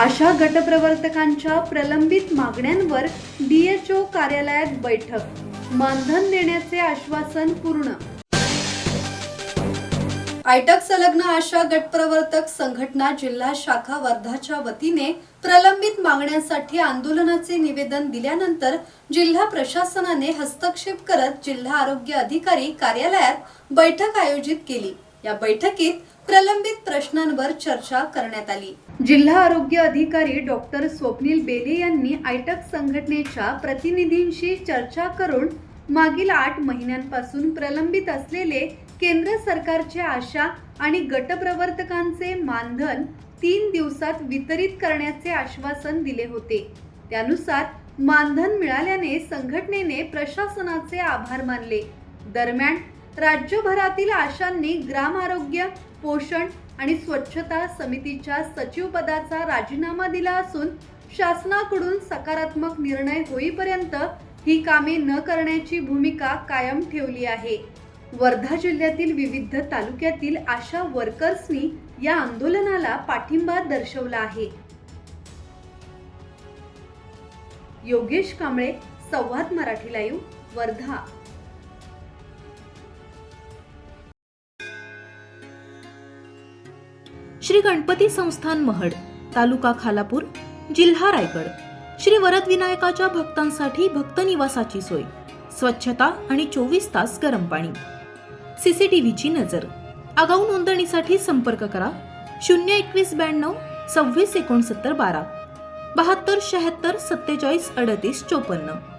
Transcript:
आशा गटप्रवर्तकांच्या प्रलंबित मागण्यांवर DHO कार्यालयात बैठक, मानधन देण्याचे आश्वासन पूर्ण। आयटक संलग्न आशा गटप्रवर्तक संघटना जिल्हा शाखा वर्धाच्या वतीने प्रलंबित मागण्यांसाठी आंदोलनाचे निवेदन दिल्यानंतर जिल्हा प्रशासनाने हस्तक्षेप करत जिल्हा आरोग्य अधिकारी कार्यालयात बैठक आयोजित केली। या बैठकीत प्रलंबित प्रश्नांवर चर्चा करण्यात आली। जिल्हा आरोग्य अधिकारी डॉक्टर स्वप्नील बेले यांनी आयटक संघटनेच्या प्रतिनिधींशी चर्चा करून मागील 8 महिन्यांपासून प्रलंबित असलेले केंद्र सरकारचे आशा आणि गटप्रवर्तकांचे मानधन 3 दिवसात वितरित करण्याचे आश्वासन दिले होते। त्यानुसार मानधन मिळाल्याने संघटनेने प्रशासनाचे आभार मानले। दरम्यान राज्यभरातील आशांनी ग्राम आरोग्य, पोषण आणि स्वच्छता समितीच्या सचिव पदाचा राजीनामा दिला असून शासनाकडून सकारात्मक निर्णय होईपर्यंत ही कामे न करण्याची भूमिका कायम ठेवली आहे। वर्धा जिल्ह्यातील विविध तालुक्यातील आशा वर्कर्सनी या आंदोलनाला पाठिंबा दर्शवला आहे। योगेश कांबळे, संवाद मराठी लाईव्ह, वर्धा। श्री गणपती संस्थान महड, तालुका खालापूर, जिल्हा रायगड। श्री वरद विनायकाच्या भक्तांसाठी भक्त निवासाची सोय, स्वच्छता आणि 24 तास गरम पाणी, CCTVची नजर। आगाऊ नोंदणीसाठी संपर्क करा 02192 26 69 12 72 76 47 38 54।